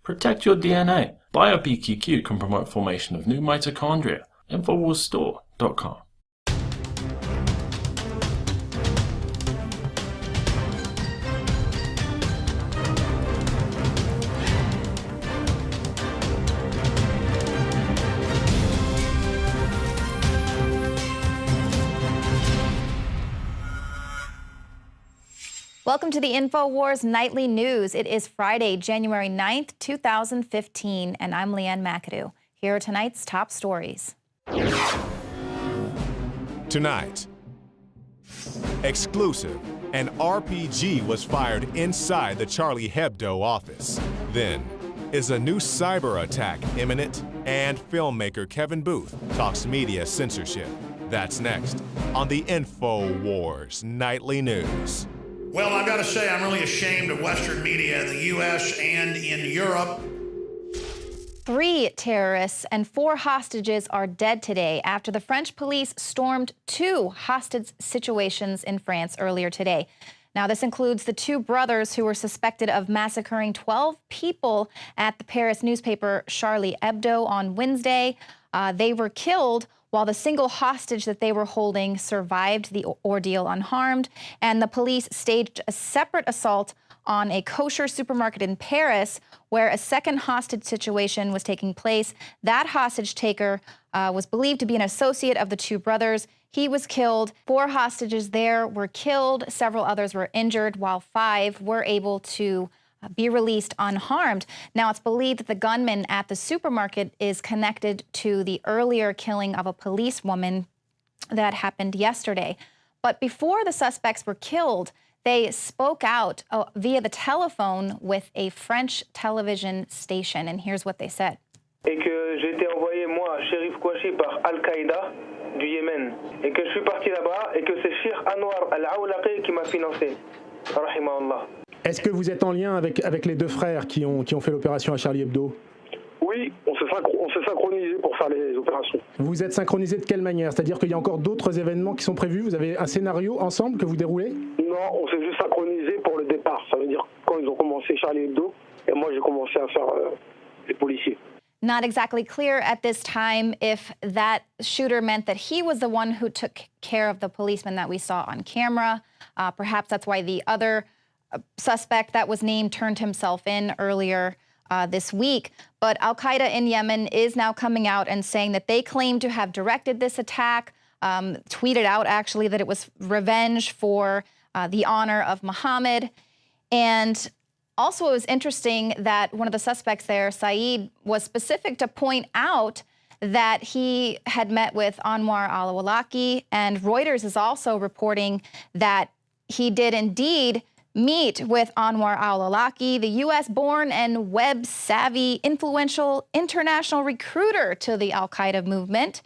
Protect your DNA. BioPQQ can promote formation of new mitochondria. Infowarsstore.com. Welcome to the Infowars Nightly News. It is Friday, January 9th, 2015, and I'm Leanne McAdoo. Here are tonight's top stories. Tonight, exclusive, an RPG was fired inside the Charlie Hebdo office. Then, is a new cyber attack imminent? And filmmaker Kevin Booth talks media censorship. That's next on the Infowars Nightly News. Well, I've got to say, I'm really ashamed of Western media in the U.S. and in Europe. 3 terrorists and 4 hostages are dead today after the French police stormed 2 hostage situations in France earlier today. Now, this includes the 2 brothers who were suspected of massacring 12 people at the Paris newspaper Charlie Hebdo on Wednesday. They were killed while the single hostage that they were holding survived the ordeal unharmed, and the police staged a separate assault on a kosher supermarket in Paris where a second hostage situation was taking place. That hostage taker was believed to be an associate of the 2 brothers. He was killed. 4 hostages there were killed. Several others were injured, while 5 were able to be released unharmed. Now, it's believed that the gunman at the supermarket is connected to the earlier killing of a policewoman that happened yesterday. But before the suspects were killed, they spoke out via the telephone with a French television station, and here's what they said. Et que j'ai été envoyé, moi, shérif Kouachi, par Al-Qaeda du Yémen. Et que je suis parti là-bas et que c'est Cheikh Anwar Al-Awlaqi qui m'a financé. Rahimahullah. Est-ce que vous êtes en lien avec les 2 frères qui ont fait l'opération à Charlie Hebdo? Oui, on s'est synchronisé pour faire les opérations. Vous êtes synchronisé de quelle manière? C'est-à-dire qu'il y a encore d'autres événements qui sont prévus? Vous avez un scénario ensemble que vous déroulez? Non, on s'est juste synchronisé pour le départ. Ça veut dire quand ils ont commencé Charlie Hebdo, et moi j'ai commencé à faire les policiers. Not exactly clear at this time if that shooter meant that he was the one who took care of the policeman that we saw on camera. Perhaps that's why the other suspect that was named turned himself in earlier this week. But Al-Qaeda in Yemen is now coming out and saying that they claim to have directed this attack, tweeted out actually that it was revenge for the honor of Muhammad. And also, it was interesting that one of the suspects there, Saeed, was specific to point out that he had met with Anwar al-Awlaqi, and Reuters is also reporting that he did indeed meet with Anwar al-Awlaqi, the U.S.-born and web-savvy, influential international recruiter to the Al-Qaeda movement.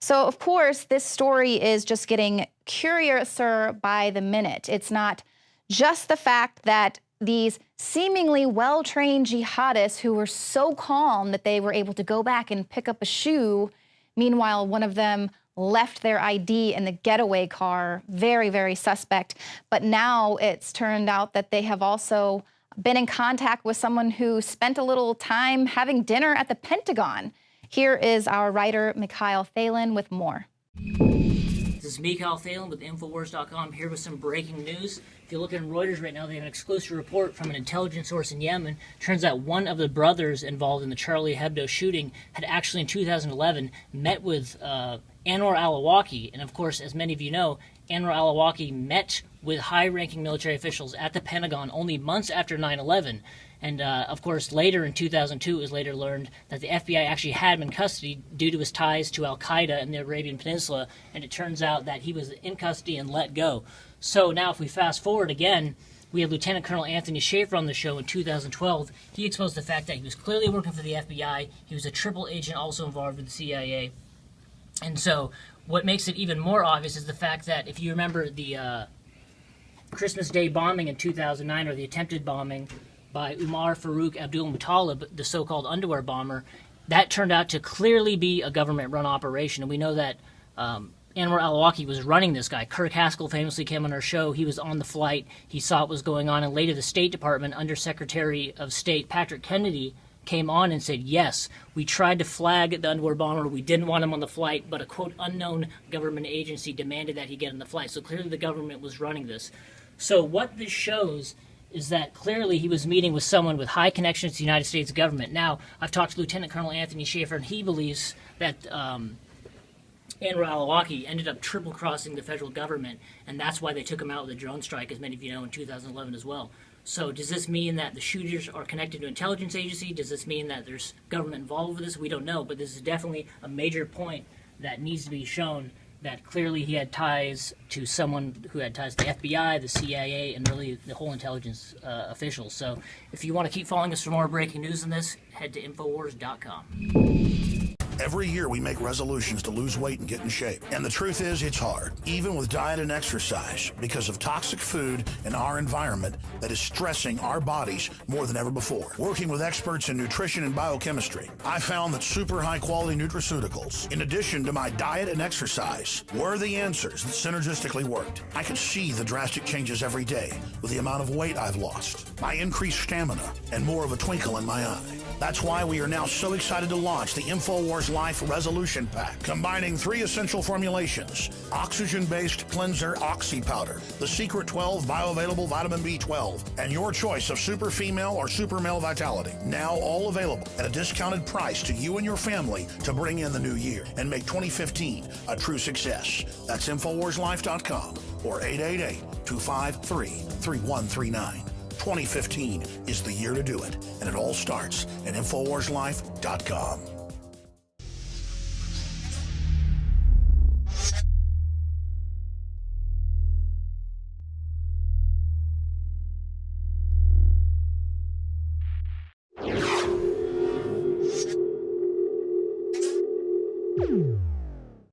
So, of course, this story is just getting curiouser by the minute. It's not just the fact that these seemingly well-trained jihadists who were so calm that they were able to go back and pick up a shoe. Meanwhile, one of them left their ID in the getaway car. Very, very suspect. But now it's turned out that they have also been in contact with someone who spent a little time having dinner at the Pentagon. Here is our writer, Mikhail Thalen, with more. This is Mikhail Thalen with Infowars.com here with some breaking news. If you look at Reuters right now, they have an exclusive report from an intelligence source in Yemen. Turns out one of the brothers involved in the Charlie Hebdo shooting had actually in 2011 met with Anwar al-Awlaqi. And of course, as many of you know, Anwar al-Awlaqi met with high-ranking military officials at the Pentagon only months after 9/11. And of course, later in 2002, it was later learned that the FBI actually had him in custody due to his ties to Al-Qaeda in the Arabian Peninsula. And it turns out that he was in custody and let go. So now if we fast forward again, we have Lieutenant Colonel Anthony Schaefer on the show in 2012. He exposed the fact that he was clearly working for the FBI. He was a triple agent also involved with the CIA. And so what makes it even more obvious is the fact that if you remember the Christmas Day bombing in 2009, or the attempted bombing by Umar Farouk Abdul Muttalib, the so-called underwear bomber, that turned out to clearly be a government-run operation. And we know that Anwar al-Awlaqi was running this guy. Kirk Haskell famously came on our show. He was on the flight. He saw what was going on. And later the State Department, Under Secretary of State Patrick Kennedy, came on and said, yes, we tried to flag the underwater bomber. We didn't want him on the flight, but a, quote, unknown government agency demanded that he get on the flight. So clearly the government was running this. So what this shows is that clearly he was meeting with someone with high connections to the United States government. Now, I've talked to Lieutenant Colonel Anthony Schaefer, and he believes that Anwar al-Awlaki ended up triple-crossing the federal government, and that's why they took him out with a drone strike, as many of you know, in 2011 as well. So does this mean that the shooters are connected to an intelligence agency? Does this mean that there's government involved with this? We don't know, but this is definitely a major point that needs to be shown, that clearly he had ties to someone who had ties to the FBI, the CIA, and really the whole intelligence officials. So if you want to keep following us for more breaking news on this, head to Infowars.com. Every year we make resolutions to lose weight and get in shape. And the truth is, it's hard, even with diet and exercise, because of toxic food and our environment that is stressing our bodies more than ever before. Working with experts in nutrition and biochemistry, I found that super high-quality nutraceuticals, in addition to my diet and exercise, were the answers that synergistically worked. I could see the drastic changes every day with the amount of weight I've lost, my increased stamina, and more of a twinkle in my eye. That's why we are now so excited to launch the Infowars Life Resolution Pack, combining 3 essential formulations: oxygen-based cleanser Oxy Powder, the Secret 12 bioavailable vitamin B12, and your choice of super female or super male vitality. Now all available at a discounted price to you and your family to bring in the new year and make 2015 a true success. That's InfoWarsLife.com or 888-253-3139. 2015 is the year to do it, and it all starts at InfoWarsLife.com.